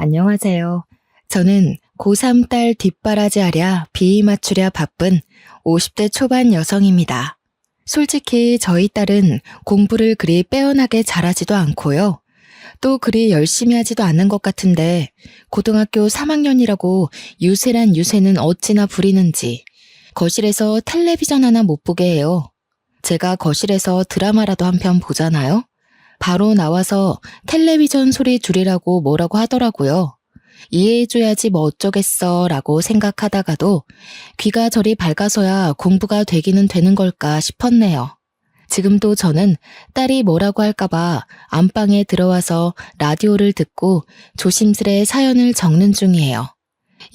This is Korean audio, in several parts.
안녕하세요. 저는 고3 딸 뒷바라지 하랴 비위 맞추랴 바쁜 50대 초반 여성입니다. 솔직히 저희 딸은 공부를 그리 빼어나게 잘하지도 않고요. 또 그리 열심히 하지도 않는 것 같은데 고등학교 3학년이라고 유세란 유세는 어찌나 부리는지 거실에서 텔레비전 하나 못 보게 해요. 제가 거실에서 드라마라도 한 편 보잖아요. 바로 나와서 텔레비전 소리 줄이라고 뭐라고 하더라고요. 이해해줘야지 뭐 어쩌겠어 라고 생각하다가도 귀가 저리 밝아서야 공부가 되기는 되는 걸까 싶었네요. 지금도 저는 딸이 뭐라고 할까봐 안방에 들어와서 라디오를 듣고 조심스레 사연을 적는 중이에요.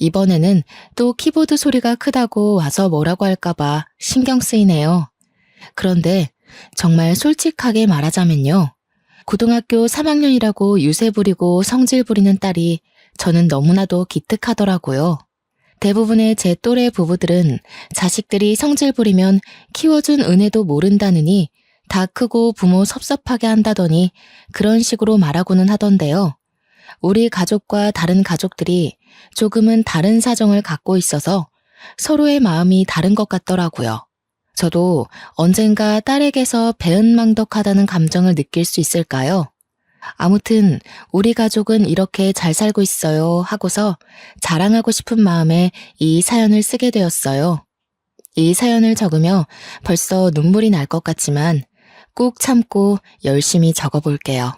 이번에는 또 키보드 소리가 크다고 와서 뭐라고 할까봐 신경 쓰이네요. 그런데 정말 솔직하게 말하자면요. 고등학교 3학년이라고 유세 부리고 성질 부리는 딸이 저는 너무나도 기특하더라고요. 대부분의 제 또래 부부들은 자식들이 성질 부리면 키워준 은혜도 모른다느니 다 크고 부모 섭섭하게 한다더니 그런 식으로 말하고는 하던데요. 우리 가족과 다른 가족들이 조금은 다른 사정을 갖고 있어서 서로의 마음이 다른 것 같더라고요. 저도 언젠가 딸에게서 배은망덕하다는 감정을 느낄 수 있을까요? 아무튼 우리 가족은 이렇게 잘 살고 있어요 하고서 자랑하고 싶은 마음에 이 사연을 쓰게 되었어요. 이 사연을 적으며 벌써 눈물이 날 것 같지만 꾹 참고 열심히 적어볼게요.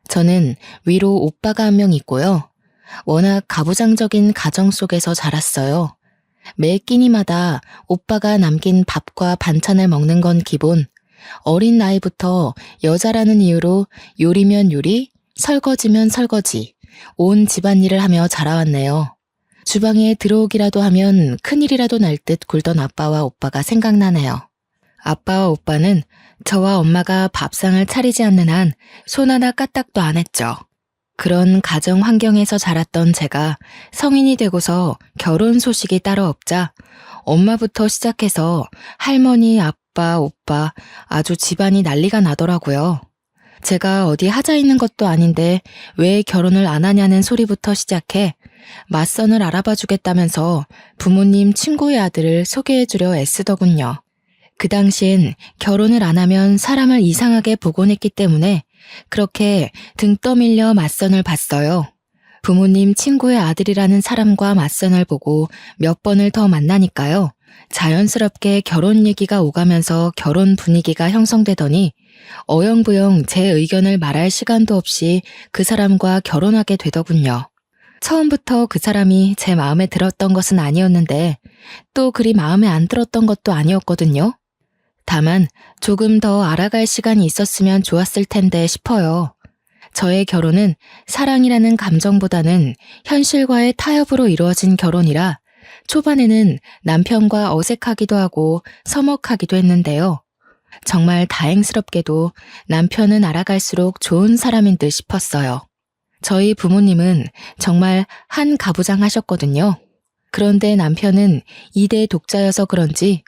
저는 위로 오빠가 한 명 있고요. 워낙 가부장적인 가정 속에서 자랐어요. 매 끼니마다 오빠가 남긴 밥과 반찬을 먹는 건 기본. 어린 나이부터 여자라는 이유로 요리면 요리, 설거지면 설거지, 온 집안일을 하며 자라왔네요. 주방에 들어오기라도 하면 큰일이라도 날 듯 굴던 아빠와 오빠가 생각나네요. 아빠와 오빠는 저와 엄마가 밥상을 차리지 않는 한 손 하나 까딱도 안 했죠. 그런 가정 환경에서 자랐던 제가 성인이 되고서 결혼 소식이 따로 없자 엄마부터 시작해서 할머니, 아빠, 오빠 아주 집안이 난리가 나더라고요. 제가 어디 하자 있는 것도 아닌데 왜 결혼을 안 하냐는 소리부터 시작해 맞선을 알아봐 주겠다면서 부모님 친구의 아들을 소개해주려 애쓰더군요. 그 당시엔 결혼을 안 하면 사람을 이상하게 보곤 했기 때문에 그렇게 등 떠밀려 맞선을 봤어요. 부모님 친구의 아들이라는 사람과 맞선을 보고 몇 번을 더 만나니까요. 자연스럽게 결혼 얘기가 오가면서 결혼 분위기가 형성되더니 어영부영 제 의견을 말할 시간도 없이 그 사람과 결혼하게 되더군요. 처음부터 그 사람이 제 마음에 들었던 것은 아니었는데 또 그리 마음에 안 들었던 것도 아니었거든요. 다만 조금 더 알아갈 시간이 있었으면 좋았을 텐데 싶어요. 저의 결혼은 사랑이라는 감정보다는 현실과의 타협으로 이루어진 결혼이라 초반에는 남편과 어색하기도 하고 서먹하기도 했는데요. 정말 다행스럽게도 남편은 알아갈수록 좋은 사람인 듯 싶었어요. 저희 부모님은 정말 한 가부장 하셨거든요. 그런데 남편은 2대 독자여서 그런지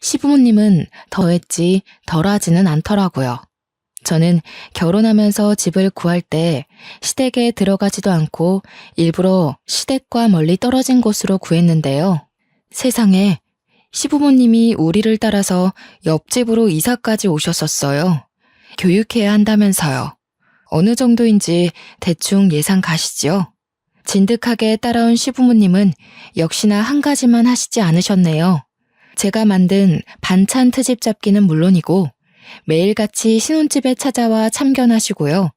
시부모님은 더했지 덜하지는 않더라고요. 저는 결혼하면서 집을 구할 때 시댁에 들어가지도 않고 일부러 시댁과 멀리 떨어진 곳으로 구했는데요. 세상에 시부모님이 우리를 따라서 옆집으로 이사까지 오셨었어요. 교육해야 한다면서요. 어느 정도인지 대충 예상 가시죠? 진득하게 따라온 시부모님은 역시나 한 가지만 하시지 않으셨네요. 제가 만든 반찬 트집 잡기는 물론이고 매일같이 신혼집에 찾아와 참견하시고요.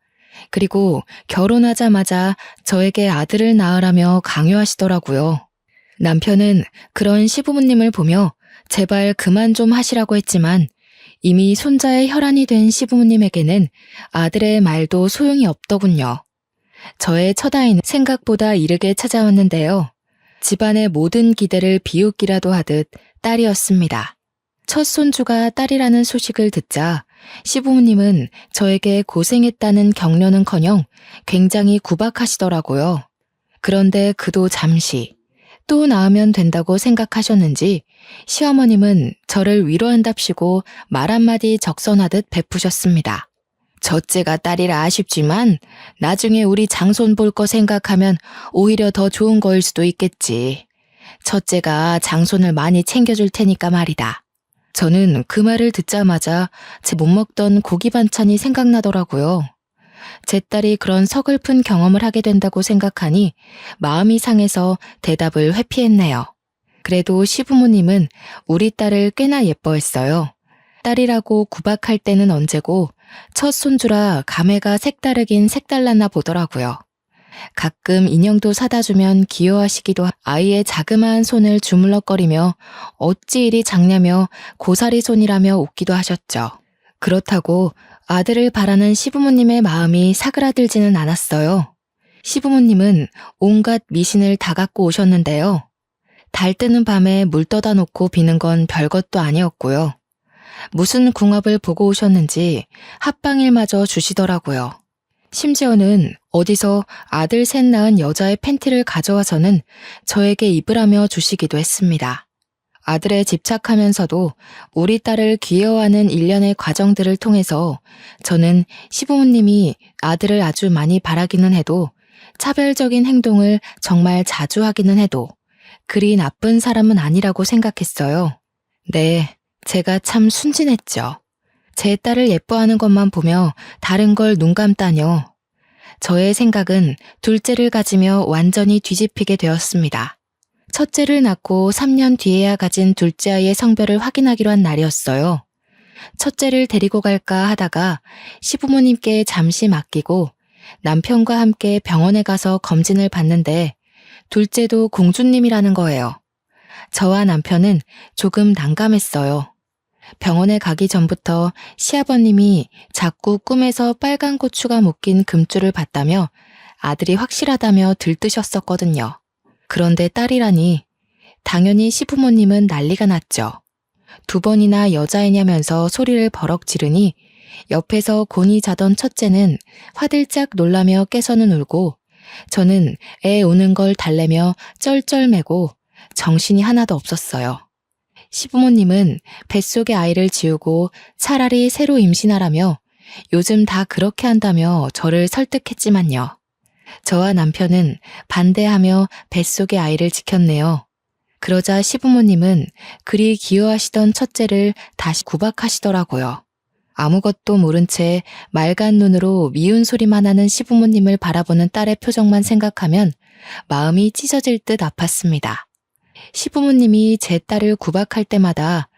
그리고 결혼하자마자 저에게 아들을 낳으라며 강요하시더라고요. 남편은 그런 시부모님을 보며 제발 그만 좀 하시라고 했지만 이미 손자의 혈안이 된 시부모님에게는 아들의 말도 소용이 없더군요. 저의 첫 아이는 생각보다 이르게 찾아왔는데요. 집안의 모든 기대를 비웃기라도 하듯 딸이었습니다. 첫 손주가 딸이라는 소식을 듣자 시부모님은 저에게 고생했다는 격려는커녕 굉장히 구박하시더라고요. 그런데 그도 잠시 또 낳으면 된다고 생각하셨는지 시어머님은 저를 위로한답시고 말 한마디 적선하듯 베푸셨습니다. 첫째가 딸이라 아쉽지만 나중에 우리 장손 볼 거 생각하면 오히려 더 좋은 거일 수도 있겠지. 첫째가 장손을 많이 챙겨줄 테니까 말이다. 저는 그 말을 듣자마자 제 못 먹던 고기 반찬이 생각나더라고요. 제 딸이 그런 서글픈 경험을 하게 된다고 생각하니 마음이 상해서 대답을 회피했네요. 그래도 시부모님은 우리 딸을 꽤나 예뻐했어요. 딸이라고 구박할 때는 언제고 첫 손주라 감회가 색다르긴 색달랐나 보더라고요. 가끔 인형도 사다 주면 귀여워하시기도 아이의 자그마한 손을 주물럭거리며 어찌 이리 작냐며 고사리 손이라며 웃기도 하셨죠. 그렇다고 아들을 바라는 시부모님의 마음이 사그라들지는 않았어요. 시부모님은 온갖 미신을 다 갖고 오셨는데요. 달 뜨는 밤에 물 떠다 놓고 비는 건 별것도 아니었고요. 무슨 궁합을 보고 오셨는지 합방일마저 주시더라고요. 심지어는 어디서 아들 셋 낳은 여자의 팬티를 가져와서는 저에게 입으라며 주시기도 했습니다. 아들에 집착하면서도 우리 딸을 귀여워하는 일련의 과정들을 통해서 저는 시부모님이 아들을 아주 많이 바라기는 해도 차별적인 행동을 정말 자주 하기는 해도 그리 나쁜 사람은 아니라고 생각했어요. 네, 제가 참 순진했죠. 제 딸을 예뻐하는 것만 보며 다른 걸 눈 감다뇨. 저의 생각은 둘째를 가지며 완전히 뒤집히게 되었습니다. 첫째를 낳고 3년 뒤에야 가진 둘째 아이의 성별을 확인하기로 한 날이었어요. 첫째를 데리고 갈까 하다가 시부모님께 잠시 맡기고 남편과 함께 병원에 가서 검진을 받는데 둘째도 공주님이라는 거예요. 저와 남편은 조금 난감했어요. 병원에 가기 전부터 시아버님이 자꾸 꿈에서 빨간 고추가 묶인 금줄을 봤다며 아들이 확실하다며 들뜨셨었거든요. 그런데 딸이라니 당연히 시부모님은 난리가 났죠. 2번이나 여자애냐면서 소리를 버럭 지르니 옆에서 곤히 자던 첫째는 화들짝 놀라며 깨서는 울고 저는 애 우는 걸 달래며 쩔쩔매고 정신이 하나도 없었어요. 시부모님은 뱃속의 아이를 지우고 차라리 새로 임신하라며 요즘 다 그렇게 한다며 저를 설득했지만요. 저와 남편은 반대하며 뱃속의 아이를 지켰네요. 그러자 시부모님은 그리 귀여워하시던 첫째를 다시 구박하시더라고요. 아무것도 모른 채 맑은 눈으로 미운 소리만 하는 시부모님을 바라보는 딸의 표정만 생각하면 마음이 찢어질 듯 아팠습니다. 시부모님이 제 딸을 구박할 때마다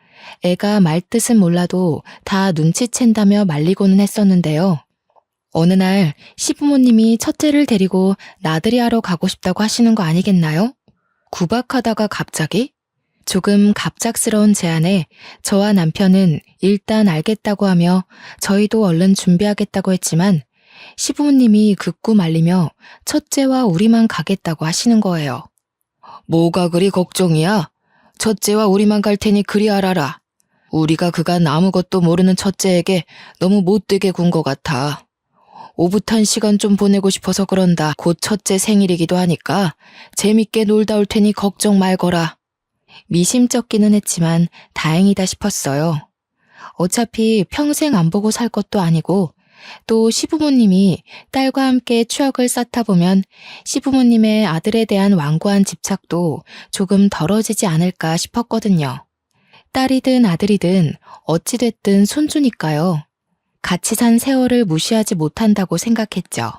애가 말뜻은 몰라도 다 눈치챈다며 말리고는 했었는데요. 어느 날 시부모님이 첫째를 데리고 나들이 하러 가고 싶다고 하시는 거 아니겠나요? 구박하다가 갑자기? 조금 갑작스러운 제안에 저와 남편은 일단 알겠다고 하며 저희도 얼른 준비하겠다고 했지만 시부모님이 극구 말리며 첫째와 우리만 가겠다고 하시는 거예요. 뭐가 그리 걱정이야? 첫째와 우리만 갈 테니 그리 알아라. 우리가 그간 아무것도 모르는 첫째에게 너무 못되게 군 것 같아. 오붓한 시간 좀 보내고 싶어서 그런다. 곧 첫째 생일이기도 하니까 재밌게 놀다 올 테니 걱정 말거라. 미심쩍기는 했지만 다행이다 싶었어요. 어차피 평생 안 보고 살 것도 아니고 또 시부모님이 딸과 함께 추억을 쌓다 보면 시부모님의 아들에 대한 완고한 집착도 조금 덜어지지 않을까 싶었거든요. 딸이든 아들이든 어찌됐든 손주니까요. 같이 산 세월을 무시하지 못한다고 생각했죠.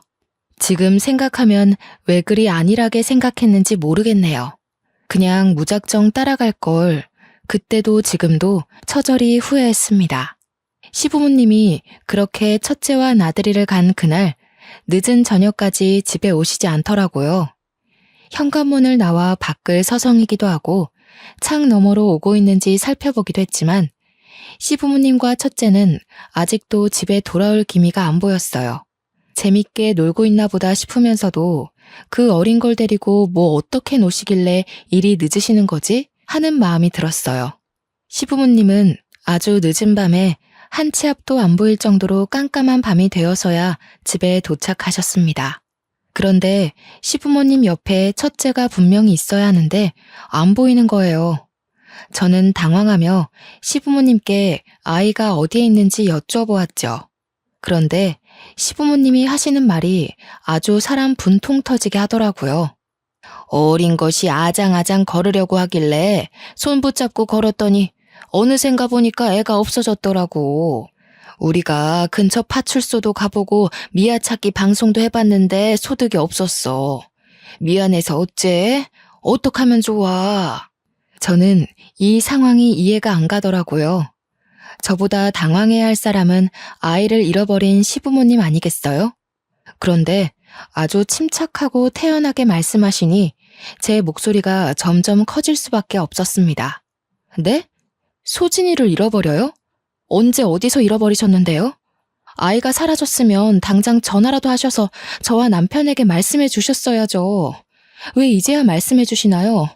지금 생각하면 왜 그리 안일하게 생각했는지 모르겠네요. 그냥 무작정 따라갈 걸 그때도 지금도 처절히 후회했습니다. 시부모님이 그렇게 첫째와 나들이를 간 그날 늦은 저녁까지 집에 오시지 않더라고요. 현관문을 나와 밖을 서성이기도 하고 창 너머로 오고 있는지 살펴보기도 했지만 시부모님과 첫째는 아직도 집에 돌아올 기미가 안 보였어요. 재밌게 놀고 있나 보다 싶으면서도 그 어린 걸 데리고 뭐 어떻게 노시길래 이리 늦으시는 거지? 하는 마음이 들었어요. 시부모님은 아주 늦은 밤에 한 치 앞도 안 보일 정도로 깜깜한 밤이 되어서야 집에 도착하셨습니다. 그런데 시부모님 옆에 첫째가 분명히 있어야 하는데 안 보이는 거예요. 저는 당황하며 시부모님께 아이가 어디에 있는지 여쭤보았죠. 그런데 시부모님이 하시는 말이 아주 사람 분통 터지게 하더라고요. 어린 것이 아장아장 걸으려고 하길래 손 붙잡고 걸었더니 어느샌가 보니까 애가 없어졌더라고. 우리가 근처 파출소도 가보고 미아 찾기 방송도 해봤는데 소득이 없었어. 미안해서 어째? 어떡하면 좋아? 저는 이 상황이 이해가 안 가더라고요. 저보다 당황해야 할 사람은 아이를 잃어버린 시부모님 아니겠어요? 그런데 아주 침착하고 태연하게 말씀하시니 제 목소리가 점점 커질 수밖에 없었습니다. 네? 소진이를 잃어버려요? 언제 어디서 잃어버리셨는데요? 아이가 사라졌으면 당장 전화라도 하셔서 저와 남편에게 말씀해 주셨어야죠. 왜 이제야 말씀해 주시나요?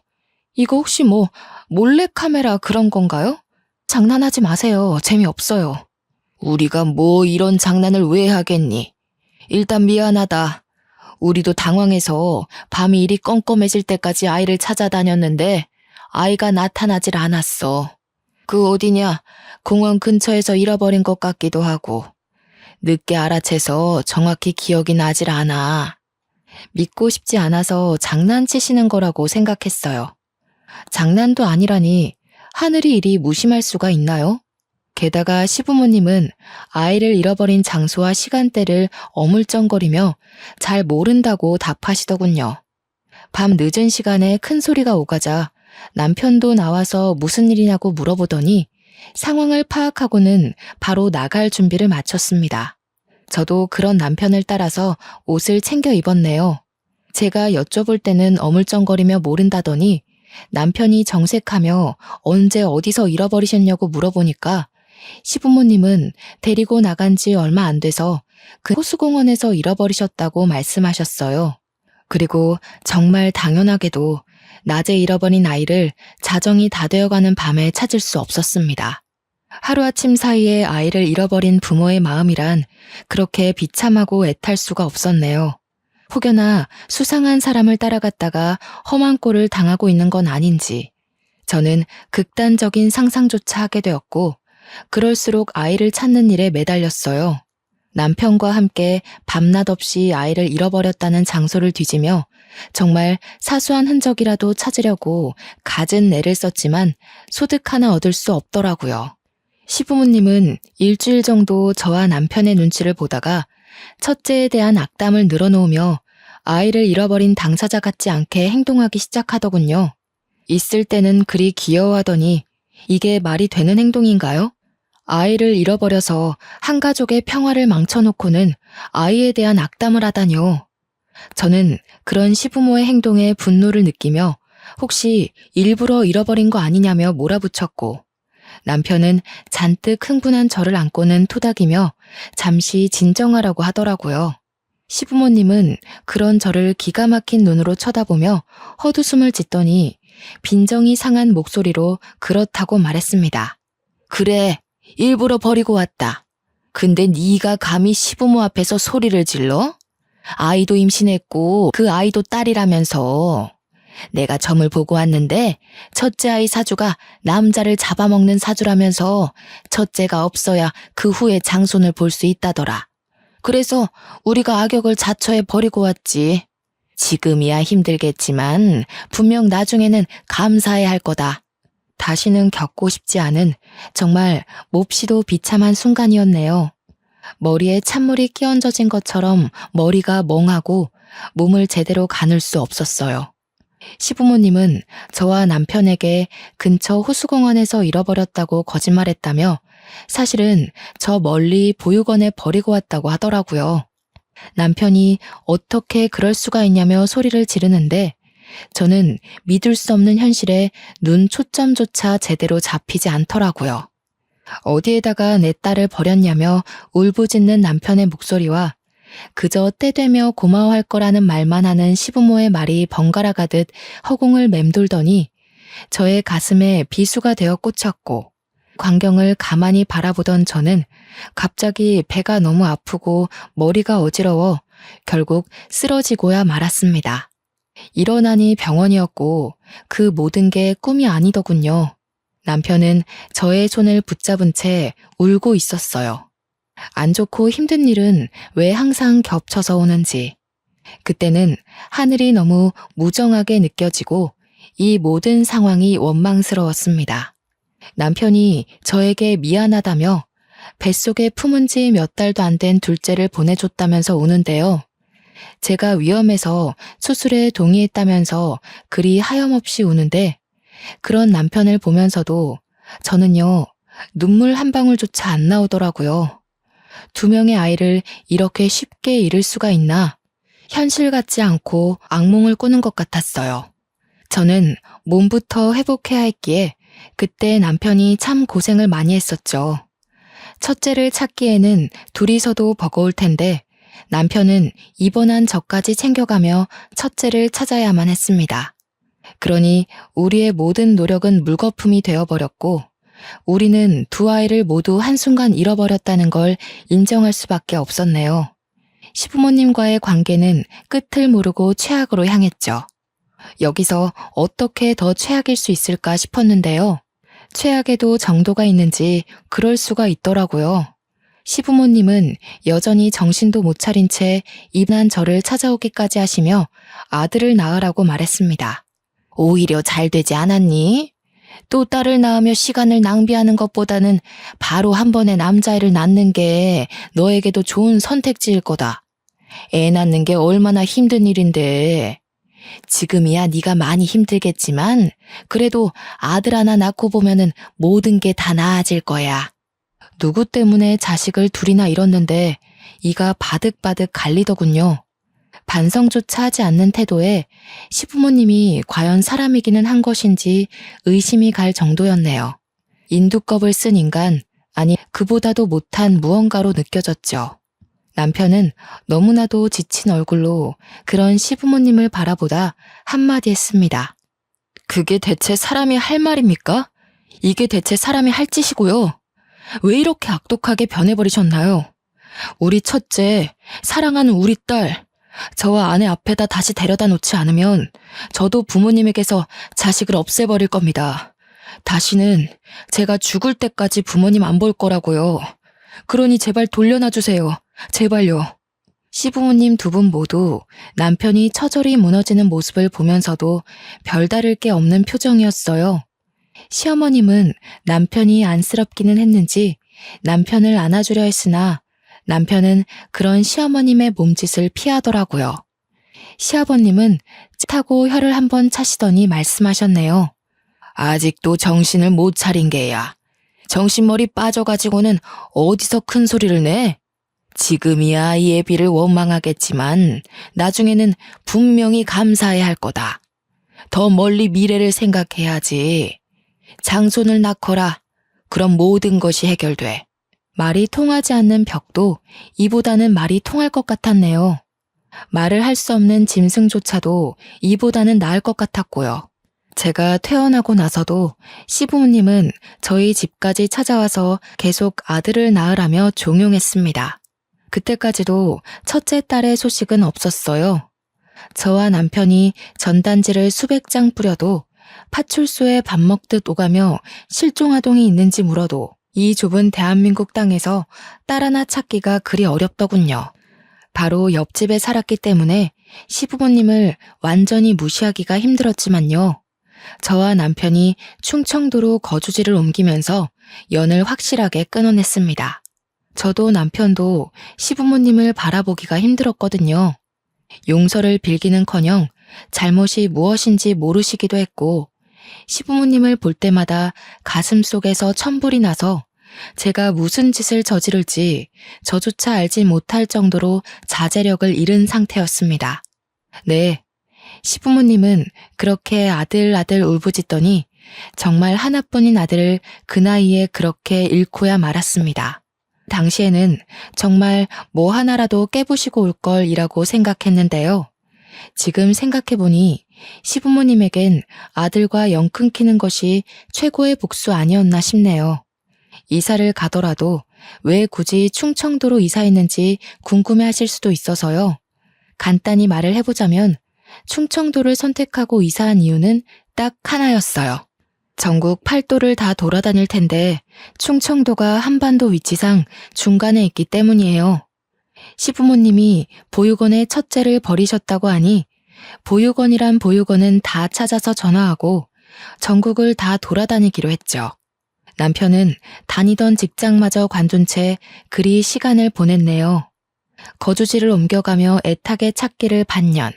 이거 혹시 몰래카메라 그런 건가요? 장난하지 마세요. 재미없어요. 우리가 이런 장난을 왜 하겠니? 일단 미안하다. 우리도 당황해서 밤이 이리 껌껌해질 때까지 아이를 찾아다녔는데 아이가 나타나질 않았어. 그 어디냐? 공원 근처에서 잃어버린 것 같기도 하고. 늦게 알아채서 정확히 기억이 나질 않아. 믿고 싶지 않아서 장난치시는 거라고 생각했어요. 장난도 아니라니 하늘이 이리 무심할 수가 있나요? 게다가 시부모님은 아이를 잃어버린 장소와 시간대를 어물쩡거리며 잘 모른다고 답하시더군요. 밤 늦은 시간에 큰 소리가 오가자 남편도 나와서 무슨 일이냐고 물어보더니 상황을 파악하고는 바로 나갈 준비를 마쳤습니다. 저도 그런 남편을 따라서 옷을 챙겨 입었네요. 제가 여쭤볼 때는 어물쩡거리며 모른다더니 남편이 정색하며 언제 어디서 잃어버리셨냐고 물어보니까 시부모님은 데리고 나간 지 얼마 안 돼서 그 호수공원에서 잃어버리셨다고 말씀하셨어요. 그리고 정말 당연하게도 낮에 잃어버린 아이를 자정이 다 되어가는 밤에 찾을 수 없었습니다. 하루아침 사이에 아이를 잃어버린 부모의 마음이란 그렇게 비참하고 애탈 수가 없었네요. 혹여나 수상한 사람을 따라갔다가 험한 꼴을 당하고 있는 건 아닌지 저는 극단적인 상상조차 하게 되었고 그럴수록 아이를 찾는 일에 매달렸어요. 남편과 함께 밤낮 없이 아이를 잃어버렸다는 장소를 뒤지며 정말 사소한 흔적이라도 찾으려고 갖은 애를 썼지만 소득 하나 얻을 수 없더라고요. 시부모님은 일주일 정도 저와 남편의 눈치를 보다가 첫째에 대한 악담을 늘어놓으며 아이를 잃어버린 당사자 같지 않게 행동하기 시작하더군요. 있을 때는 그리 귀여워하더니 이게 말이 되는 행동인가요? 아이를 잃어버려서 한 가족의 평화를 망쳐놓고는 아이에 대한 악담을 하다뇨. 저는 그런 시부모의 행동에 분노를 느끼며 혹시 일부러 잃어버린 거 아니냐며 몰아붙였고 남편은 잔뜩 흥분한 저를 안고는 토닥이며 잠시 진정하라고 하더라고요. 시부모님은 그런 저를 기가 막힌 눈으로 쳐다보며 헛웃음을 짓더니 빈정이 상한 목소리로 그렇다고 말했습니다. 그래, 일부러 버리고 왔다. 근데 네가 감히 시부모 앞에서 소리를 질러? 아이도 임신했고 그 아이도 딸이라면서. 내가 점을 보고 왔는데 첫째 아이 사주가 남자를 잡아먹는 사주라면서 첫째가 없어야 그 후에 장손을 볼 수 있다더라. 그래서 우리가 악역을 자처해 버리고 왔지. 지금이야 힘들겠지만 분명 나중에는 감사해야 할 거다. 다시는 겪고 싶지 않은 정말 몹시도 비참한 순간이었네요. 머리에 찬물이 끼얹어진 것처럼 머리가 멍하고 몸을 제대로 가눌 수 없었어요. 시부모님은 저와 남편에게 근처 호수공원에서 잃어버렸다고 거짓말했다며 사실은 저 멀리 보육원에 버리고 왔다고 하더라고요. 남편이 어떻게 그럴 수가 있냐며 소리를 지르는데 저는 믿을 수 없는 현실에 눈 초점조차 제대로 잡히지 않더라고요. 어디에다가 내 딸을 버렸냐며 울부짖는 남편의 목소리와 그저 때되며 고마워할 거라는 말만 하는 시부모의 말이 번갈아 가듯 허공을 맴돌더니 저의 가슴에 비수가 되어 꽂혔고 광경을 가만히 바라보던 저는 갑자기 배가 너무 아프고 머리가 어지러워 결국 쓰러지고야 말았습니다. 일어나니 병원이었고 그 모든 게 꿈이 아니더군요. 남편은 저의 손을 붙잡은 채 울고 있었어요. 안 좋고 힘든 일은 왜 항상 겹쳐서 오는지. 그때는 하늘이 너무 무정하게 느껴지고 이 모든 상황이 원망스러웠습니다. 남편이 저에게 미안하다며 뱃속에 품은 지 몇 달도 안 된 둘째를 보내줬다면서 우는데요. 제가 위험해서 수술에 동의했다면서 그리 하염없이 우는데 그런 남편을 보면서도 저는요, 눈물 한 방울조차 안 나오더라고요. 두 명의 아이를 이렇게 쉽게 잃을 수가 있나? 현실 같지 않고 악몽을 꾸는 것 같았어요. 저는 몸부터 회복해야 했기에 그때 남편이 참 고생을 많이 했었죠. 첫째를 찾기에는 둘이서도 버거울 텐데 남편은 입원한 저까지 챙겨가며 첫째를 찾아야만 했습니다. 그러니 우리의 모든 노력은 물거품이 되어버렸고 우리는 두 아이를 모두 한순간 잃어버렸다는 걸 인정할 수밖에 없었네요. 시부모님과의 관계는 끝을 모르고 최악으로 향했죠. 여기서 어떻게 더 최악일 수 있을까 싶었는데요. 최악에도 정도가 있는지 그럴 수가 있더라고요. 시부모님은 여전히 정신도 못 차린 채 입난 저를 찾아오기까지 하시며 아들을 낳으라고 말했습니다. 오히려 잘 되지 않았니? 또 딸을 낳으며 시간을 낭비하는 것보다는 바로 한 번에 남자애를 낳는 게 너에게도 좋은 선택지일 거다. 애 낳는 게 얼마나 힘든 일인데. 지금이야 네가 많이 힘들겠지만 그래도 아들 하나 낳고 보면은 모든 게 다 나아질 거야. 누구 때문에 자식을 둘이나 잃었는데 이가 바득바득 갈리더군요. 반성조차 하지 않는 태도에 시부모님이 과연 사람이기는 한 것인지 의심이 갈 정도였네요. 인두껍을 쓴 인간, 아니 그보다도 못한 무언가로 느껴졌죠. 남편은 너무나도 지친 얼굴로 그런 시부모님을 바라보다 한마디 했습니다. 그게 대체 사람이 할 말입니까? 이게 대체 사람이 할 짓이고요. 왜 이렇게 악독하게 변해버리셨나요? 우리 첫째, 사랑하는 우리 딸, 저와 아내 앞에다 다시 데려다 놓지 않으면 저도 부모님에게서 자식을 없애버릴 겁니다. 다시는 제가 죽을 때까지 부모님 안 볼 거라고요. 그러니 제발 돌려놔 주세요. 제발요. 시부모님 두 분 모두 남편이 처절히 무너지는 모습을 보면서도 별다를 게 없는 표정이었어요. 시어머님은 남편이 안쓰럽기는 했는지 남편을 안아주려 했으나 남편은 그런 시어머님의 몸짓을 피하더라고요. 시아버님은 찌타고 혀를 한번 차시더니 말씀하셨네요. 아직도 정신을 못 차린 게야. 정신머리 빠져가지고는 어디서 큰 소리를 내? 지금이야 이 애비를 원망하겠지만 나중에는 분명히 감사해야 할 거다. 더 멀리 미래를 생각해야지. 장손을 낳거라. 그럼 모든 것이 해결돼. 말이 통하지 않는 벽도 이보다는 말이 통할 것 같았네요. 말을 할 수 없는 짐승조차도 이보다는 나을 것 같았고요. 제가 퇴원하고 나서도 시부모님은 저희 집까지 찾아와서 계속 아들을 낳으라며 종용했습니다. 그때까지도 첫째 딸의 소식은 없었어요. 저와 남편이 전단지를 수백 장 뿌려도 파출소에 밥 먹듯 오가며 실종아동이 있는지 물어도 이 좁은 대한민국 땅에서 딸 하나 찾기가 그리 어렵더군요. 바로 옆집에 살았기 때문에 시부모님을 완전히 무시하기가 힘들었지만요. 저와 남편이 충청도로 거주지를 옮기면서 연을 확실하게 끊어냈습니다. 저도 남편도 시부모님을 바라보기가 힘들었거든요. 용서를 빌기는커녕 잘못이 무엇인지 모르시기도 했고 시부모님을 볼 때마다 가슴속에서 천불이 나서 제가 무슨 짓을 저지를지 저조차 알지 못할 정도로 자제력을 잃은 상태였습니다. 네, 시부모님은 그렇게 아들 울부짖더니 정말 하나뿐인 아들을 그 나이에 그렇게 잃고야 말았습니다. 당시에는 정말 뭐 하나라도 깨부시고 올 걸이라고 생각했는데요. 지금 생각해보니 시부모님에겐 아들과 영 끊기는 것이 최고의 복수 아니었나 싶네요. 이사를 가더라도 왜 굳이 충청도로 이사했는지 궁금해하실 수도 있어서요. 간단히 말을 해보자면 충청도를 선택하고 이사한 이유는 딱 하나였어요. 전국 8도를 다 돌아다닐 텐데 충청도가 한반도 위치상 중간에 있기 때문이에요. 시부모님이 보육원의 첫째를 버리셨다고 하니 보육원이란 보육원은 다 찾아서 전화하고 전국을 다 돌아다니기로 했죠. 남편은 다니던 직장마저 관둔 채 그리 시간을 보냈네요. 거주지를 옮겨가며 애타게 찾기를 반년.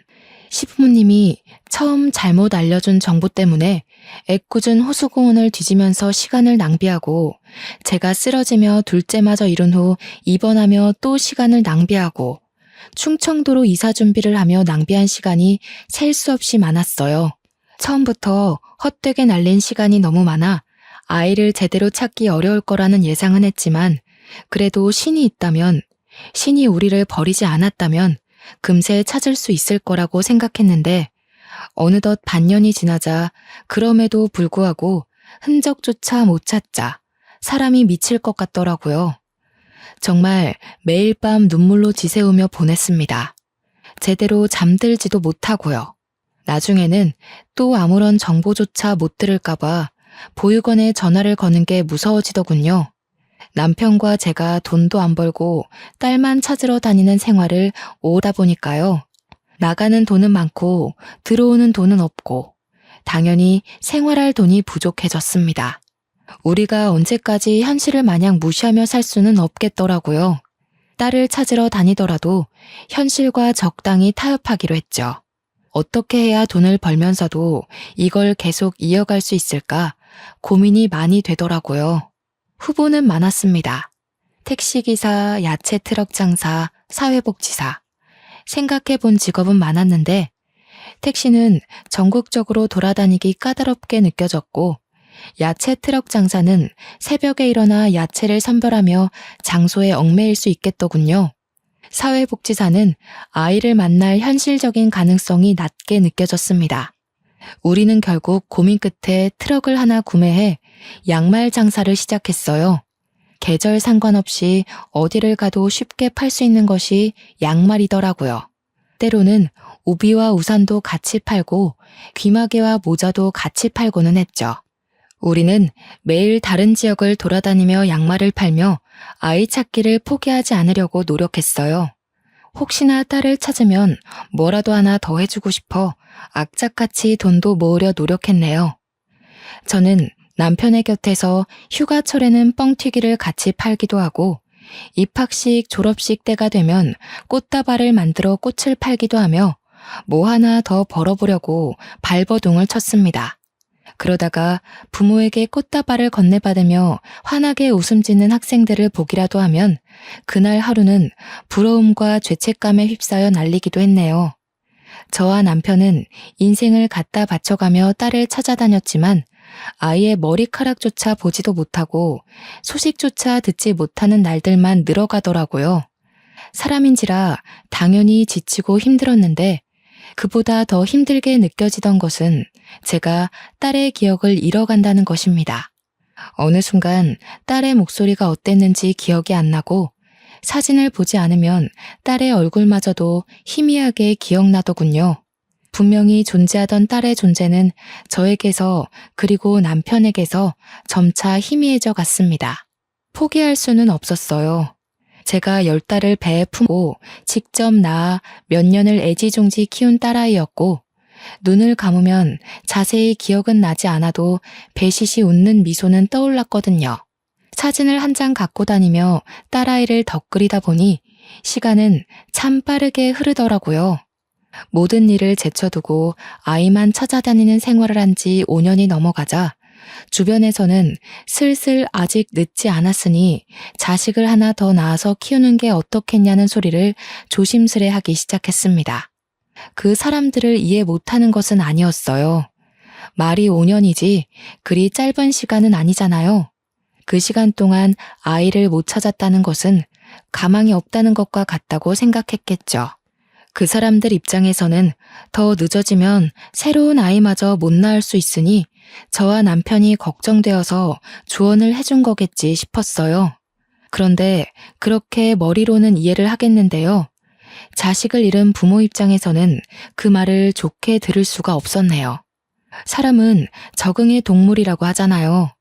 시부모님이 처음 잘못 알려준 정보 때문에 애꿎은 호수공원을 뒤지면서 시간을 낭비하고 제가 쓰러지며 둘째마저 이룬 후 입원하며 또 시간을 낭비하고 충청도로 이사 준비를 하며 낭비한 시간이 셀 수 없이 많았어요. 처음부터 헛되게 날린 시간이 너무 많아 아이를 제대로 찾기 어려울 거라는 예상은 했지만 그래도 신이 있다면, 신이 우리를 버리지 않았다면 금세 찾을 수 있을 거라고 생각했는데 어느덧 반년이 지나자 그럼에도 불구하고 흔적조차 못 찾자 사람이 미칠 것 같더라고요. 정말 매일 밤 눈물로 지새우며 보냈습니다. 제대로 잠들지도 못하고요. 나중에는 또 아무런 정보조차 못 들을까봐 보육원에 전화를 거는 게 무서워지더군요. 남편과 제가 돈도 안 벌고 딸만 찾으러 다니는 생활을 오다 보니까요. 나가는 돈은 많고 들어오는 돈은 없고 당연히 생활할 돈이 부족해졌습니다. 우리가 언제까지 현실을 마냥 무시하며 살 수는 없겠더라고요. 딸을 찾으러 다니더라도 현실과 적당히 타협하기로 했죠. 어떻게 해야 돈을 벌면서도 이걸 계속 이어갈 수 있을까 고민이 많이 되더라고요. 후보는 많았습니다. 택시기사, 야채 트럭 장사, 사회복지사. 생각해 본 직업은 많았는데 택시는 전국적으로 돌아다니기 까다롭게 느껴졌고 야채 트럭 장사는 새벽에 일어나 야채를 선별하며 장소에 얽매일 수 있겠더군요. 사회복지사는 아이를 만날 현실적인 가능성이 낮게 느껴졌습니다. 우리는 결국 고민 끝에 트럭을 하나 구매해 양말 장사를 시작했어요. 계절 상관없이 어디를 가도 쉽게 팔 수 있는 것이 양말이더라고요. 때로는 우비와 우산도 같이 팔고 귀마개와 모자도 같이 팔고는 했죠. 우리는 매일 다른 지역을 돌아다니며 양말을 팔며 아이 찾기를 포기하지 않으려고 노력했어요. 혹시나 딸을 찾으면 뭐라도 하나 더 해주고 싶어 악착같이 돈도 모으려 노력했네요. 저는 남편의 곁에서 휴가철에는 뻥튀기를 같이 팔기도 하고 입학식, 졸업식 때가 되면 꽃다발을 만들어 꽃을 팔기도 하며 뭐 하나 더 벌어보려고 발버둥을 쳤습니다. 그러다가 부모에게 꽃다발을 건네받으며 환하게 웃음 짓는 학생들을 보기라도 하면 그날 하루는 부러움과 죄책감에 휩싸여 날리기도 했네요. 저와 남편은 인생을 갖다 바쳐가며 딸을 찾아다녔지만 아이의 머리카락조차 보지도 못하고 소식조차 듣지 못하는 날들만 늘어가더라고요. 사람인지라 당연히 지치고 힘들었는데 그보다 더 힘들게 느껴지던 것은 제가 딸의 기억을 잃어간다는 것입니다. 어느 순간 딸의 목소리가 어땠는지 기억이 안 나고 사진을 보지 않으면 딸의 얼굴마저도 희미하게 기억나더군요. 분명히 존재하던 딸의 존재는 저에게서 그리고 남편에게서 점차 희미해져 갔습니다. 포기할 수는 없었어요. 제가 10달을 배에 품고 직접 낳아 몇 년을 애지중지 키운 딸아이였고 눈을 감으면 자세히 기억은 나지 않아도 배시시 웃는 미소는 떠올랐거든요. 사진을 한 장 갖고 다니며 딸아이를 덧그리다 보니 시간은 참 빠르게 흐르더라고요. 모든 일을 제쳐두고 아이만 찾아다니는 생활을 한 지 5년이 넘어가자 주변에서는 슬슬 아직 늦지 않았으니 자식을 하나 더 낳아서 키우는 게 어떻겠냐는 소리를 조심스레 하기 시작했습니다. 그 사람들을 이해 못하는 것은 아니었어요. 말이 5년이지 그리 짧은 시간은 아니잖아요. 그 시간 동안 아이를 못 찾았다는 것은 가망이 없다는 것과 같다고 생각했겠죠. 그 사람들 입장에서는 더 늦어지면 새로운 아이마저 못 낳을 수 있으니 저와 남편이 걱정되어서 조언을 해준 거겠지 싶었어요. 그런데 그렇게 머리로는 이해를 하겠는데요. 자식을 잃은 부모 입장에서는 그 말을 좋게 들을 수가 없었네요. 사람은 적응의 동물이라고 하잖아요.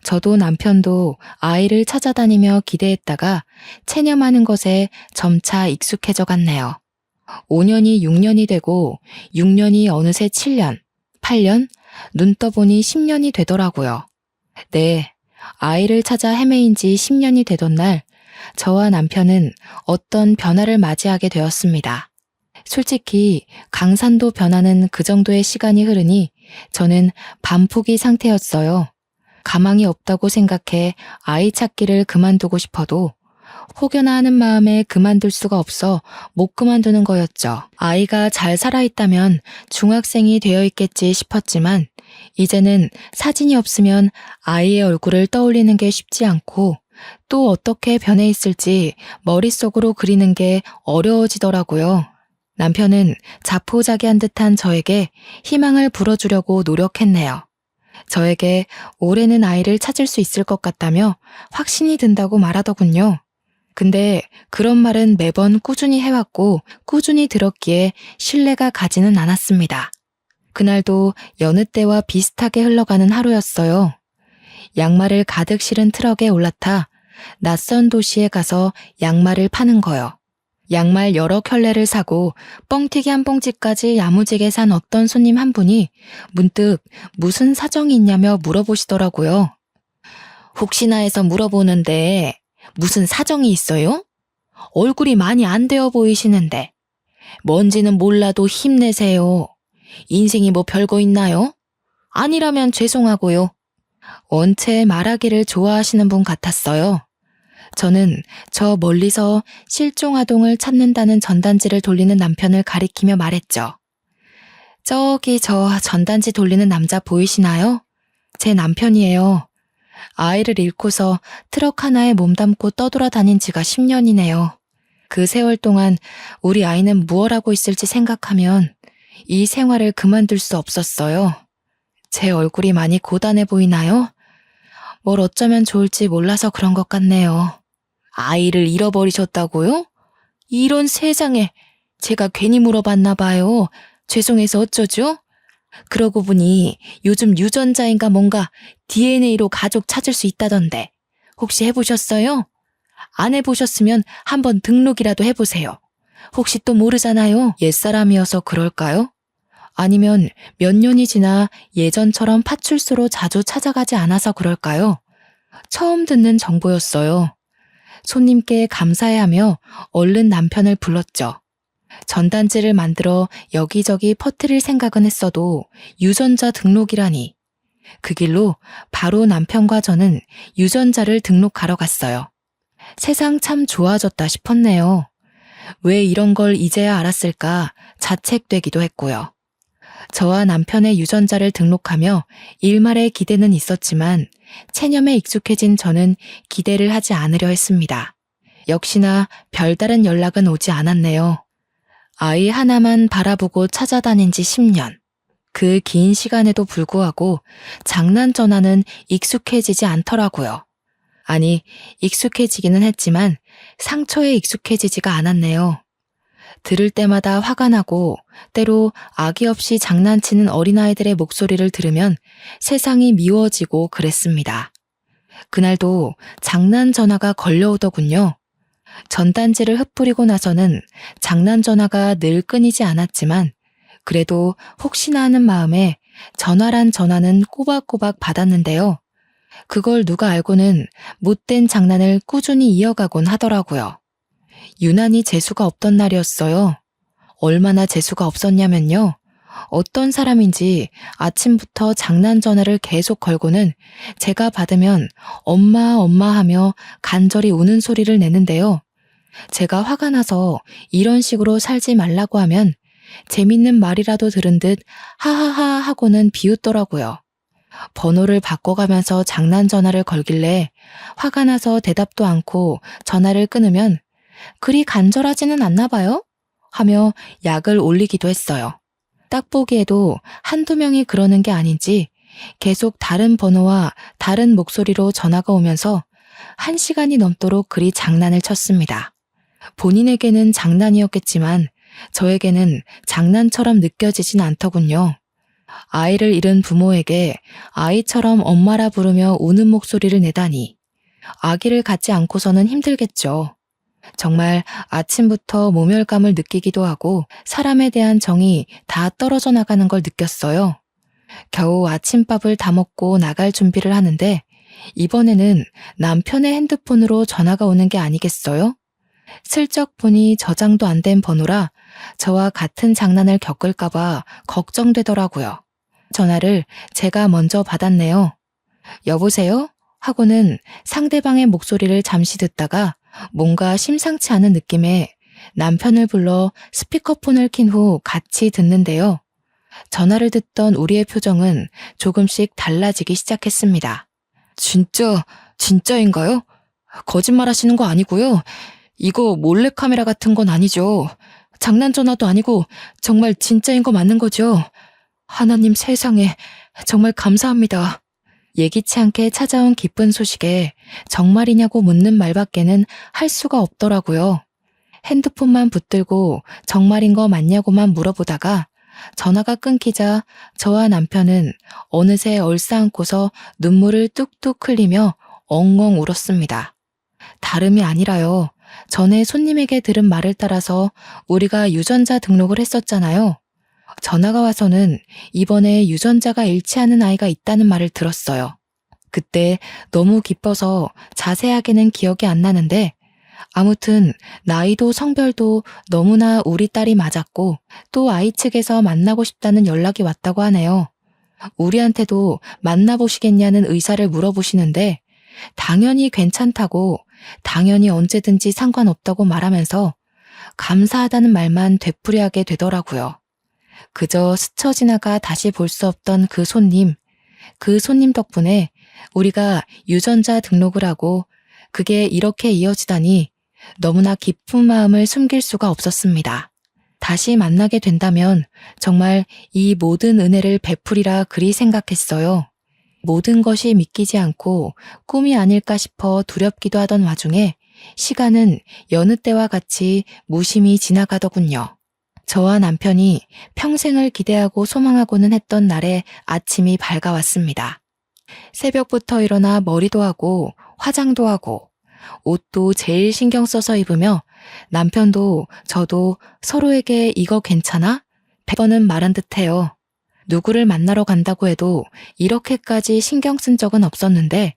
저도 남편도 아이를 찾아다니며 기대했다가 체념하는 것에 점차 익숙해져 갔네요. 5년이 6년이 되고 6년이 어느새 7년, 8년, 눈 떠보니 10년이 되더라고요. 네, 아이를 찾아 헤매인 지 10년이 되던 날, 저와 남편은 어떤 변화를 맞이하게 되었습니다. 솔직히 강산도 변하는 그 정도의 시간이 흐르니 저는 반포기 상태였어요. 가망이 없다고 생각해 아이 찾기를 그만두고 싶어도 혹여나 하는 마음에 그만둘 수가 없어 못 그만두는 거였죠. 아이가 잘 살아있다면 중학생이 되어 있겠지 싶었지만 이제는 사진이 없으면 아이의 얼굴을 떠올리는 게 쉽지 않고 또 어떻게 변해 있을지 머릿속으로 그리는 게 어려워지더라고요. 남편은 자포자기한 듯한 저에게 희망을 불어주려고 노력했네요. 저에게 올해는 아이를 찾을 수 있을 것 같다며 확신이 든다고 말하더군요. 근데 그런 말은 매번 꾸준히 해왔고 꾸준히 들었기에 신뢰가 가지는 않았습니다. 그날도 여느 때와 비슷하게 흘러가는 하루였어요. 양말을 가득 실은 트럭에 올라타 낯선 도시에 가서 양말을 파는 거요. 양말 여러 켤레를 사고 뻥튀기 한 봉지까지 야무지게 산 어떤 손님 한 분이 문득 무슨 사정이 있냐며 물어보시더라고요. 혹시나 해서 물어보는데 무슨 사정이 있어요? 얼굴이 많이 안 되어 보이시는데. 뭔지는 몰라도 힘내세요. 인생이 뭐 별거 있나요? 아니라면 죄송하고요. 원체 말하기를 좋아하시는 분 같았어요. 저는 저 멀리서 실종아동을 찾는다는 전단지를 돌리는 남편을 가리키며 말했죠. 저기 저 전단지 돌리는 남자 보이시나요? 제 남편이에요. 아이를 잃고서 트럭 하나에 몸담고 떠돌아다닌 지가 10년이네요. 그 세월 동안 우리 아이는 무얼 하고 있을지 생각하면 이 생활을 그만둘 수 없었어요. 제 얼굴이 많이 고단해 보이나요? 뭘 어쩌면 좋을지 몰라서 그런 것 같네요. 아이를 잃어버리셨다고요? 이런 세상에 제가 괜히 물어봤나 봐요. 죄송해서 어쩌죠? 그러고 보니 요즘 유전자인가 뭔가 DNA로 가족 찾을 수 있다던데 혹시 해보셨어요? 안 해보셨으면 한번 등록이라도 해보세요. 혹시 또 모르잖아요. 옛사람이어서 그럴까요? 아니면 몇 년이 지나 예전처럼 파출소로 자주 찾아가지 않아서 그럴까요? 처음 듣는 정보였어요. 손님께 감사해하며 얼른 남편을 불렀죠. 전단지를 만들어 여기저기 퍼뜨릴 생각은 했어도 유전자 등록이라니. 그 길로 바로 남편과 저는 유전자를 등록하러 갔어요. 세상 참 좋아졌다 싶었네요. 왜 이런 걸 이제야 알았을까 자책되기도 했고요. 저와 남편의 유전자를 등록하며 일말의 기대는 있었지만 체념에 익숙해진 저는 기대를 하지 않으려 했습니다. 역시나 별다른 연락은 오지 않았네요. 아이 하나만 바라보고 찾아다닌 지 10년. 그 긴 시간에도 불구하고 장난 전화는 익숙해지지 않더라고요. 아니, 익숙해지기는 했지만 상처에 익숙해지지가 않았네요. 들을 때마다 화가 나고 때로 악의 없이 장난치는 어린아이들의 목소리를 들으면 세상이 미워지고 그랬습니다. 그날도 장난 전화가 걸려오더군요. 전단지를 흩뿌리고 나서는 장난 전화가 늘 끊이지 않았지만 그래도 혹시나 하는 마음에 전화란 전화는 꼬박꼬박 받았는데요. 그걸 누가 알고는 못된 장난을 꾸준히 이어가곤 하더라고요. 유난히 재수가 없던 날이었어요. 얼마나 재수가 없었냐면요. 어떤 사람인지 아침부터 장난 전화를 계속 걸고는 제가 받으면 엄마 엄마 하며 간절히 우는 소리를 내는데요. 제가 화가 나서 이런 식으로 살지 말라고 하면 재밌는 말이라도 들은 듯 하하하 하고는 비웃더라고요. 번호를 바꿔가면서 장난 전화를 걸길래 화가 나서 대답도 않고 전화를 끊으면 그리 간절하지는 않나 봐요? 하며 약을 올리기도 했어요. 딱 보기에도 한두 명이 그러는 게 아닌지 계속 다른 번호와 다른 목소리로 전화가 오면서 1시간이 넘도록 그리 장난을 쳤습니다. 본인에게는 장난이었겠지만 저에게는 장난처럼 느껴지진 않더군요. 아이를 잃은 부모에게 아이처럼 엄마라 부르며 우는 목소리를 내다니 아기를 갖지 않고서는 힘들겠죠. 정말 아침부터 모멸감을 느끼기도 하고 사람에 대한 정이 다 떨어져 나가는 걸 느꼈어요. 겨우 아침밥을 다 먹고 나갈 준비를 하는데 이번에는 남편의 핸드폰으로 전화가 오는 게 아니겠어요? 슬쩍 보니 저장도 안 된 번호라 저와 같은 장난을 겪을까봐 걱정되더라고요. 전화를 제가 먼저 받았네요. 여보세요? 하고는 상대방의 목소리를 잠시 듣다가 뭔가 심상치 않은 느낌에 남편을 불러 스피커폰을 킨 후 같이 듣는데요. 전화를 듣던 우리의 표정은 조금씩 달라지기 시작했습니다. 진짜인가요? 거짓말 하시는 거 아니고요. 이거 몰래카메라 같은 건 아니죠. 장난 전화도 아니고 정말 진짜인 거 맞는 거죠. 하나님 세상에 정말 감사합니다. 예기치 않게 찾아온 기쁜 소식에 정말이냐고 묻는 말밖에는 할 수가 없더라고요. 핸드폰만 붙들고 정말인 거 맞냐고만 물어보다가 전화가 끊기자 저와 남편은 어느새 얼싸안고서 눈물을 뚝뚝 흘리며 엉엉 울었습니다. 다름이 아니라요. 전에 손님에게 들은 말을 따라서 우리가 유전자 등록을 했었잖아요. 전화가 와서는 이번에 유전자가 일치하는 아이가 있다는 말을 들었어요. 그때 너무 기뻐서 자세하게는 기억이 안 나는데 아무튼 나이도 성별도 너무나 우리 딸이 맞았고 또 아이 측에서 만나고 싶다는 연락이 왔다고 하네요. 우리한테도 만나보시겠냐는 의사를 물어보시는데 당연히 괜찮다고 당연히 언제든지 상관없다고 말하면서 감사하다는 말만 되풀이하게 되더라고요. 그저 스쳐 지나가 다시 볼 수 없던 그 손님 덕분에 우리가 유전자 등록을 하고 그게 이렇게 이어지다니 너무나 기쁜 마음을 숨길 수가 없었습니다. 다시 만나게 된다면 정말 이 모든 은혜를 베풀이라 그리 생각했어요. 모든 것이 믿기지 않고 꿈이 아닐까 싶어 두렵기도 하던 와중에 시간은 여느 때와 같이 무심히 지나가더군요. 저와 남편이 평생을 기대하고 소망하고는 했던 날에 아침이 밝아왔습니다. 새벽부터 일어나 머리도 하고 화장도 하고 옷도 제일 신경 써서 입으며 남편도 저도 서로에게 이거 괜찮아? 100번은 말한 듯해요. 누구를 만나러 간다고 해도 이렇게까지 신경 쓴 적은 없었는데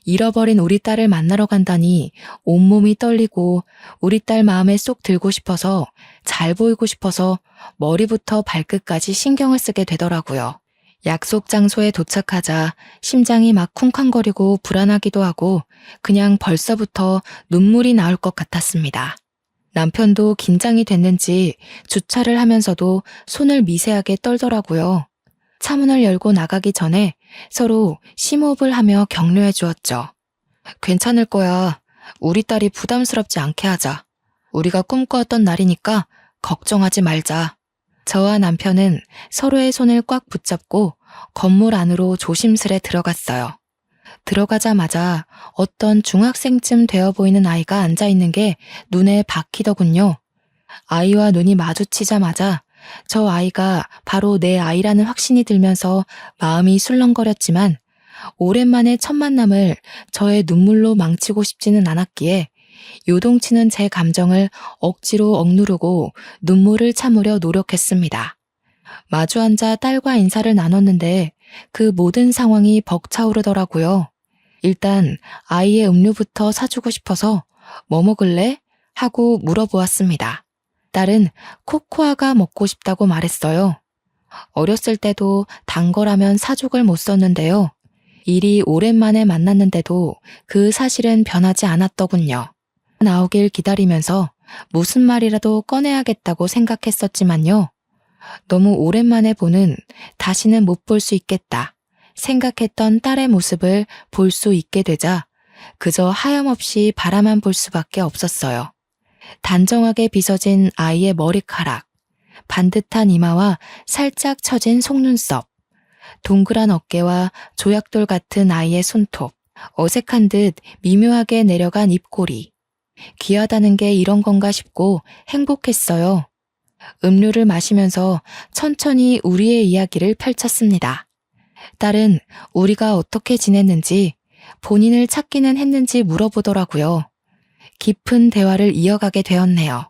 잃어버린 우리 딸을 만나러 간다니 온몸이 떨리고 우리 딸 마음에 쏙 들고 싶어서 잘 보이고 싶어서 머리부터 발끝까지 신경을 쓰게 되더라고요. 약속 장소에 도착하자 심장이 막 쿵쾅거리고 불안하기도 하고 그냥 벌써부터 눈물이 나올 것 같았습니다. 남편도 긴장이 됐는지 주차를 하면서도 손을 미세하게 떨더라고요. 차문을 열고 나가기 전에 서로 심호흡을 하며 격려해 주었죠. 괜찮을 거야. 우리 딸이 부담스럽지 않게 하자. 우리가 꿈꿔왔던 날이니까 걱정하지 말자. 저와 남편은 서로의 손을 꽉 붙잡고 건물 안으로 조심스레 들어갔어요. 들어가자마자 어떤 중학생쯤 되어 보이는 아이가 앉아있는 게 눈에 박히더군요. 아이와 눈이 마주치자마자 저 아이가 바로 내 아이라는 확신이 들면서 마음이 술렁거렸지만 오랜만에 첫 만남을 저의 눈물로 망치고 싶지는 않았기에 요동치는 제 감정을 억지로 억누르고 눈물을 참으려 노력했습니다. 마주 앉아 딸과 인사를 나눴는데 그 모든 상황이 벅차오르더라고요. 일단 아이의 음료부터 사주고 싶어서 뭐 먹을래? 하고 물어보았습니다. 딸은 코코아가 먹고 싶다고 말했어요. 어렸을 때도 단 거라면 사족을 못 썼는데요. 일이 오랜만에 만났는데도 그 사실은 변하지 않았더군요. 나오길 기다리면서 무슨 말이라도 꺼내야겠다고 생각했었지만요. 너무 오랜만에 보는 다시는 못 볼 수 있겠다 생각했던 딸의 모습을 볼 수 있게 되자 그저 하염없이 바라만 볼 수밖에 없었어요. 단정하게 빗어진 아이의 머리카락, 반듯한 이마와 살짝 처진 속눈썹, 동그란 어깨와 조약돌 같은 아이의 손톱, 어색한 듯 미묘하게 내려간 입꼬리. 귀하다는 게 이런 건가 싶고 행복했어요. 음료를 마시면서 천천히 우리의 이야기를 펼쳤습니다. 딸은 우리가 어떻게 지냈는지, 본인을 찾기는 했는지 물어보더라고요. 깊은 대화를 이어가게 되었네요.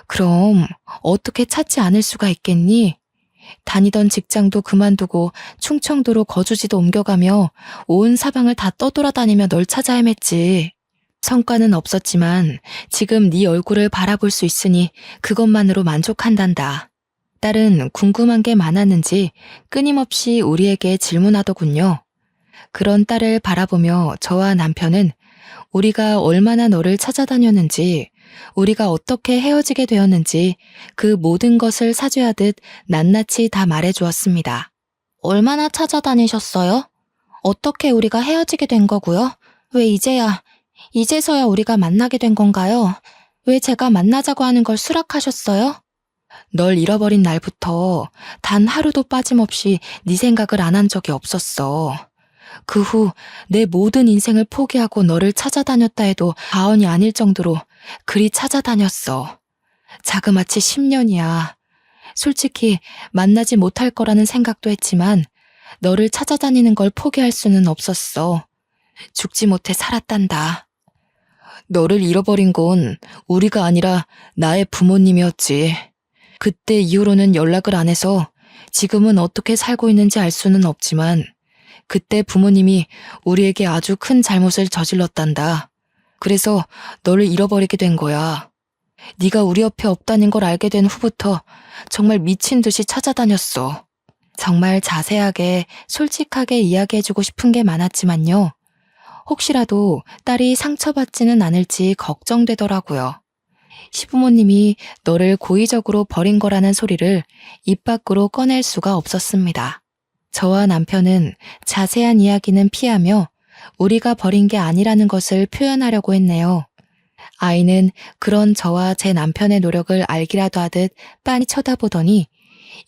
그럼 어떻게 찾지 않을 수가 있겠니? 다니던 직장도 그만두고 충청도로 거주지도 옮겨가며 온 사방을 다 떠돌아다니며 널 찾아 헤맸지. 성과는 없었지만 지금 네 얼굴을 바라볼 수 있으니 그것만으로 만족한단다. 딸은 궁금한 게 많았는지 끊임없이 우리에게 질문하더군요. 그런 딸을 바라보며 저와 남편은 우리가 얼마나 너를 찾아다녔는지, 우리가 어떻게 헤어지게 되었는지 그 모든 것을 사죄하듯 낱낱이 다 말해주었습니다. 얼마나 찾아다니셨어요? 어떻게 우리가 헤어지게 된 거고요? 왜 이제서야 우리가 만나게 된 건가요? 왜 제가 만나자고 하는 걸 수락하셨어요? 널 잃어버린 날부터 단 하루도 빠짐없이 네 생각을 안 한 적이 없었어. 그 후 내 모든 인생을 포기하고 너를 찾아다녔다 해도 과언이 아닐 정도로 그리 찾아다녔어. 자그마치 10년이야. 솔직히 만나지 못할 거라는 생각도 했지만 너를 찾아다니는 걸 포기할 수는 없었어. 죽지 못해 살았단다. 너를 잃어버린 건 우리가 아니라 나의 부모님이었지. 그때 이후로는 연락을 안 해서 지금은 어떻게 살고 있는지 알 수는 없지만 그때 부모님이 우리에게 아주 큰 잘못을 저질렀단다. 그래서 너를 잃어버리게 된 거야. 네가 우리 옆에 없다는 걸 알게 된 후부터 정말 미친 듯이 찾아다녔어. 정말 자세하게 솔직하게 이야기해주고 싶은 게 많았지만요. 혹시라도 딸이 상처받지는 않을지 걱정되더라고요. 시부모님이 너를 고의적으로 버린 거라는 소리를 입 밖으로 꺼낼 수가 없었습니다. 저와 남편은 자세한 이야기는 피하며 우리가 버린 게 아니라는 것을 표현하려고 했네요. 아이는 그런 저와 제 남편의 노력을 알기라도 하듯 빤히 쳐다보더니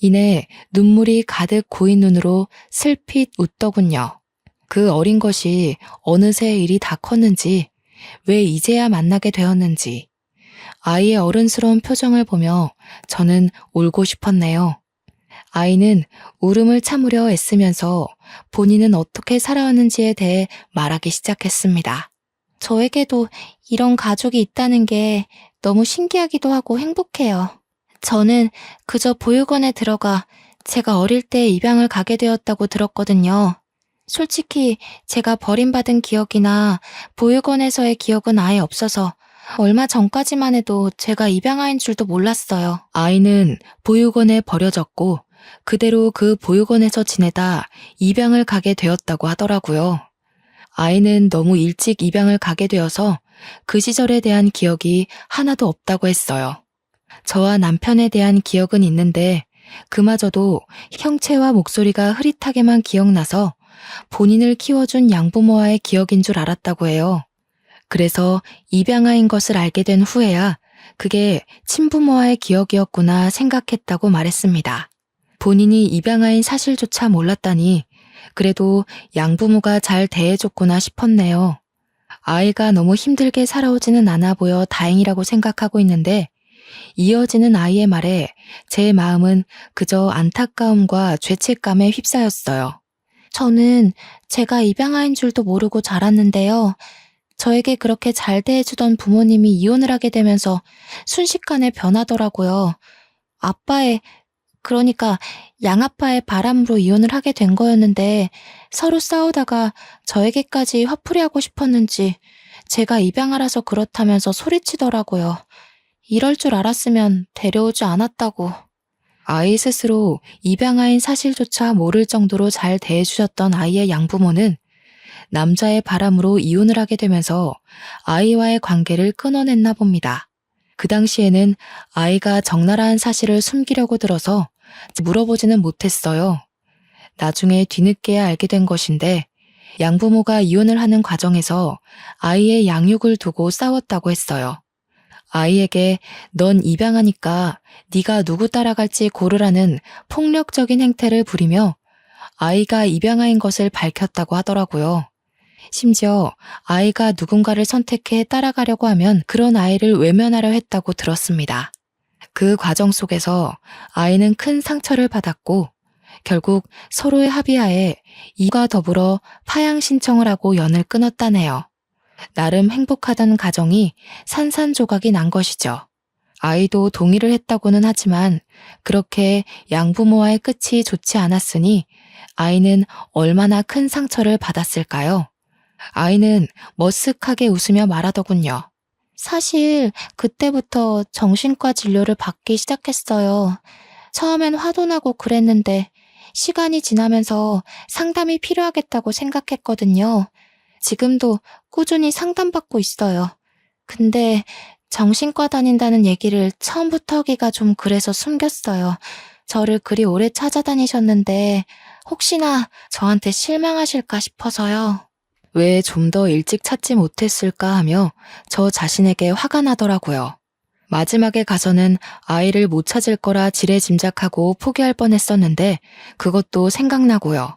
이내 눈물이 가득 고인 눈으로 슬핏 웃더군요. 그 어린 것이 어느새 일이 다 컸는지, 왜 이제야 만나게 되었는지, 아이의 어른스러운 표정을 보며 저는 울고 싶었네요. 아이는 울음을 참으려 애쓰면서 본인은 어떻게 살아왔는지에 대해 말하기 시작했습니다. 저에게도 이런 가족이 있다는 게 너무 신기하기도 하고 행복해요. 저는 그저 보육원에 들어가 제가 어릴 때 입양을 가게 되었다고 들었거든요. 솔직히 제가 버림받은 기억이나 보육원에서의 기억은 아예 없어서 얼마 전까지만 해도 제가 입양아인 줄도 몰랐어요. 아이는 보육원에 버려졌고 그대로 그 보육원에서 지내다 입양을 가게 되었다고 하더라고요. 아이는 너무 일찍 입양을 가게 되어서 그 시절에 대한 기억이 하나도 없다고 했어요. 저와 남편에 대한 기억은 있는데 그마저도 형체와 목소리가 흐릿하게만 기억나서 본인을 키워준 양부모와의 기억인 줄 알았다고 해요. 그래서 입양아인 것을 알게 된 후에야 그게 친부모와의 기억이었구나 생각했다고 말했습니다. 본인이 입양아인 사실조차 몰랐다니 그래도 양부모가 잘 대해줬구나 싶었네요. 아이가 너무 힘들게 살아오지는 않아 보여 다행이라고 생각하고 있는데 이어지는 아이의 말에 제 마음은 그저 안타까움과 죄책감에 휩싸였어요. 저는 제가 입양아인 줄도 모르고 자랐는데요. 저에게 그렇게 잘 대해주던 부모님이 이혼을 하게 되면서 순식간에 변하더라고요. 그러니까 양아빠의 바람으로 이혼을 하게 된 거였는데 서로 싸우다가 저에게까지 화풀이하고 싶었는지 제가 입양아라서 그렇다면서 소리치더라고요. 이럴 줄 알았으면 데려오지 않았다고. 아이 스스로 입양아인 사실조차 모를 정도로 잘 대해주셨던 아이의 양부모는 남자의 바람으로 이혼을 하게 되면서 아이와의 관계를 끊어냈나 봅니다. 그 당시에는 아이가 적나라한 사실을 숨기려고 들어서 물어보지는 못했어요. 나중에 뒤늦게야 알게 된 것인데 양부모가 이혼을 하는 과정에서 아이의 양육을 두고 싸웠다고 했어요. 아이에게 넌 입양하니까 네가 누구 따라갈지 고르라는 폭력적인 행태를 부리며 아이가 입양아인 것을 밝혔다고 하더라고요. 심지어 아이가 누군가를 선택해 따라가려고 하면 그런 아이를 외면하려 했다고 들었습니다. 그 과정 속에서 아이는 큰 상처를 받았고 결국 서로의 합의하에 이와 더불어 파양 신청을 하고 연을 끊었다네요. 나름 행복하던 가정이 산산조각이 난 것이죠. 아이도 동의를 했다고는 하지만 그렇게 양부모와의 끝이 좋지 않았으니 아이는 얼마나 큰 상처를 받았을까요? 아이는 머쓱하게 웃으며 말하더군요. 사실 그때부터 정신과 진료를 받기 시작했어요. 처음엔 화도 나고 그랬는데 시간이 지나면서 상담이 필요하겠다고 생각했거든요. 지금도 꾸준히 상담받고 있어요. 근데 정신과 다닌다는 얘기를 처음부터 하기가 좀 그래서 숨겼어요. 저를 그리 오래 찾아다니셨는데 혹시나 저한테 실망하실까 싶어서요. 왜 좀 더 일찍 찾지 못했을까 하며 저 자신에게 화가 나더라고요. 마지막에 가서는 아이를 못 찾을 거라 지레짐작하고 포기할 뻔했었는데 그것도 생각나고요.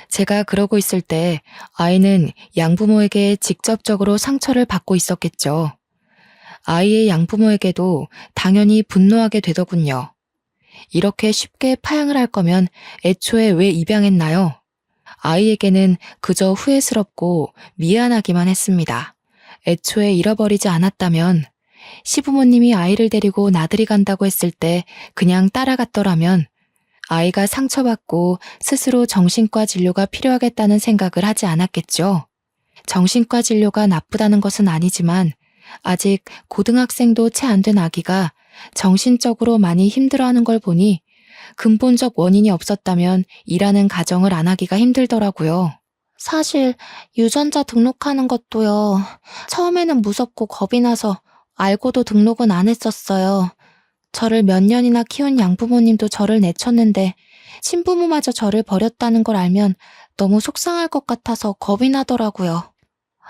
제가 그러고 있을 때 아이는 양부모에게 직접적으로 상처를 받고 있었겠죠. 아이의 양부모에게도 당연히 분노하게 되더군요. 이렇게 쉽게 파양을 할 거면 애초에 왜 입양했나요? 아이에게는 그저 후회스럽고 미안하기만 했습니다. 애초에 잃어버리지 않았다면 시부모님이 아이를 데리고 나들이 간다고 했을 때 그냥 따라갔더라면 아이가 상처받고 스스로 정신과 진료가 필요하겠다는 생각을 하지 않았겠죠. 정신과 진료가 나쁘다는 것은 아니지만 아직 고등학생도 채 안 된 아기가 정신적으로 많이 힘들어하는 걸 보니 근본적 원인이 없었다면 일하는 가정을 안 하기가 힘들더라고요. 사실 유전자 등록하는 것도요. 처음에는 무섭고 겁이 나서 알고도 등록은 안 했었어요. 저를 몇 년이나 키운 양부모님도 저를 내쳤는데 친부모마저 저를 버렸다는 걸 알면 너무 속상할 것 같아서 겁이 나더라고요.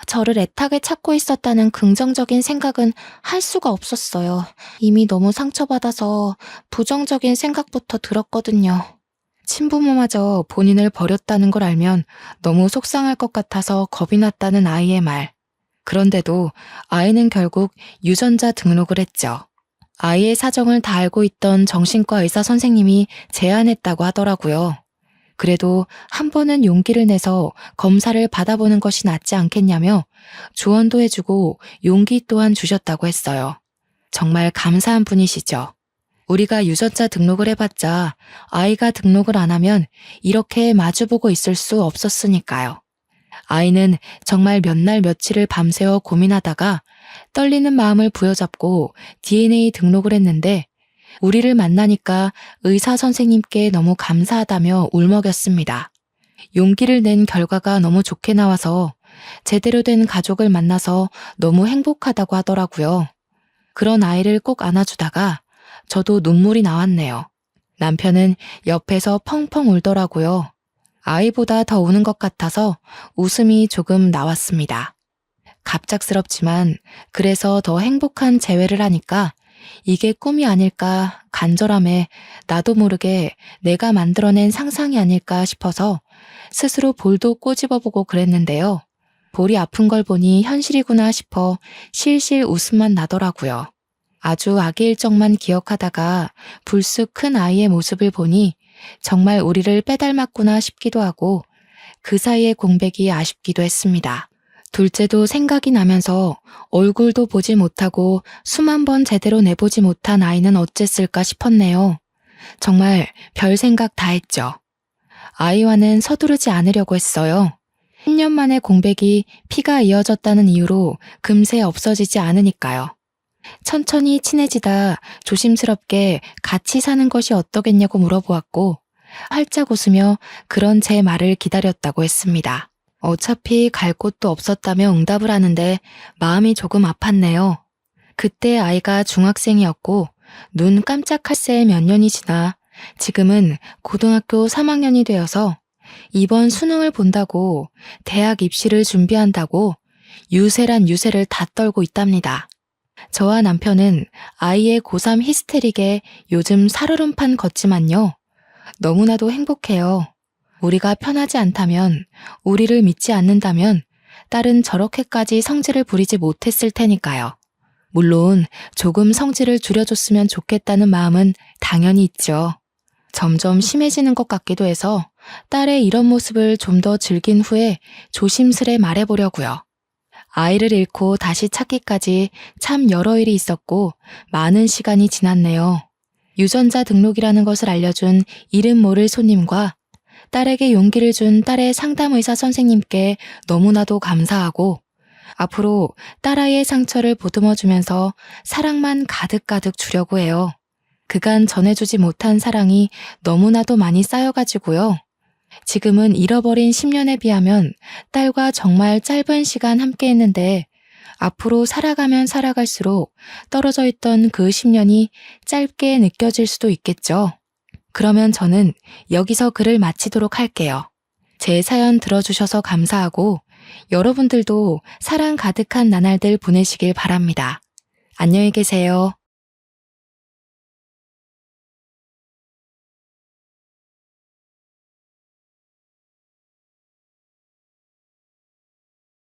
저를 애타게 찾고 있었다는 긍정적인 생각은 할 수가 없었어요. 이미 너무 상처받아서 부정적인 생각부터 들었거든요. 친부모마저 본인을 버렸다는 걸 알면 너무 속상할 것 같아서 겁이 났다는 아이의 말. 그런데도 아이는 결국 유전자 등록을 했죠. 아이의 사정을 다 알고 있던 정신과 의사 선생님이 제안했다고 하더라고요. 그래도 한 번은 용기를 내서 검사를 받아보는 것이 낫지 않겠냐며 조언도 해주고 용기 또한 주셨다고 했어요. 정말 감사한 분이시죠. 우리가 유전자 등록을 해봤자 아이가 등록을 안 하면 이렇게 마주보고 있을 수 없었으니까요. 아이는 정말 몇 날 며칠을 밤새워 고민하다가 떨리는 마음을 부여잡고 DNA 등록을 했는데 우리를 만나니까 의사 선생님께 너무 감사하다며 울먹였습니다. 용기를 낸 결과가 너무 좋게 나와서 제대로 된 가족을 만나서 너무 행복하다고 하더라고요. 그런 아이를 꼭 안아주다가 저도 눈물이 나왔네요. 남편은 옆에서 펑펑 울더라고요. 아이보다 더 우는 것 같아서 웃음이 조금 나왔습니다. 갑작스럽지만 그래서 더 행복한 재회를 하니까 이게 꿈이 아닐까 간절함에 나도 모르게 내가 만들어낸 상상이 아닐까 싶어서 스스로 볼도 꼬집어보고 그랬는데요. 볼이 아픈 걸 보니 현실이구나 싶어 실실 웃음만 나더라고요. 아주 아기 일정만 기억하다가 불쑥 큰 아이의 모습을 보니 정말 우리를 빼닮았구나 싶기도 하고 그 사이의 공백이 아쉽기도 했습니다. 둘째도 생각이 나면서 얼굴도 보지 못하고 수만 번 제대로 내보지 못한 아이는 어쨌을까 싶었네요. 정말 별 생각 다 했죠. 아이와는 서두르지 않으려고 했어요. 10년 만에 공백이 피가 이어졌다는 이유로 금세 없어지지 않으니까요. 천천히 친해지다 조심스럽게 같이 사는 것이 어떠겠냐고 물어보았고 활짝 웃으며 그런 제 말을 기다렸다고 했습니다. 어차피 갈 곳도 없었다며 응답을 하는데 마음이 조금 아팠네요. 그때 아이가 중학생이었고 눈 깜짝할 새에 몇 년이 지나 지금은 고등학교 3학년이 되어서 이번 수능을 본다고 대학 입시를 준비한다고 유세란 유세를 다 떨고 있답니다. 저와 남편은 아이의 고3 히스테릭에 요즘 살얼음판 걷지만요. 너무나도 행복해요. 우리가 편하지 않다면, 우리를 믿지 않는다면 딸은 저렇게까지 성질을 부리지 못했을 테니까요. 물론 조금 성질을 줄여줬으면 좋겠다는 마음은 당연히 있죠. 점점 심해지는 것 같기도 해서 딸의 이런 모습을 좀 더 즐긴 후에 조심스레 말해보려고요. 아이를 잃고 다시 찾기까지 참 여러 일이 있었고 많은 시간이 지났네요. 유전자 등록이라는 것을 알려준 이름 모를 손님과 딸에게 용기를 준 딸의 상담의사 선생님께 너무나도 감사하고 앞으로 딸아이의 상처를 보듬어주면서 사랑만 가득가득 주려고 해요. 그간 전해주지 못한 사랑이 너무나도 많이 쌓여가지고요. 지금은 잃어버린 10년에 비하면 딸과 정말 짧은 시간 함께 했는데 앞으로 살아가면 살아갈수록 떨어져 있던 그 10년이 짧게 느껴질 수도 있겠죠. 그러면 저는 여기서 글을 마치도록 할게요. 제 사연 들어주셔서 감사하고 여러분들도 사랑 가득한 나날들 보내시길 바랍니다. 안녕히 계세요.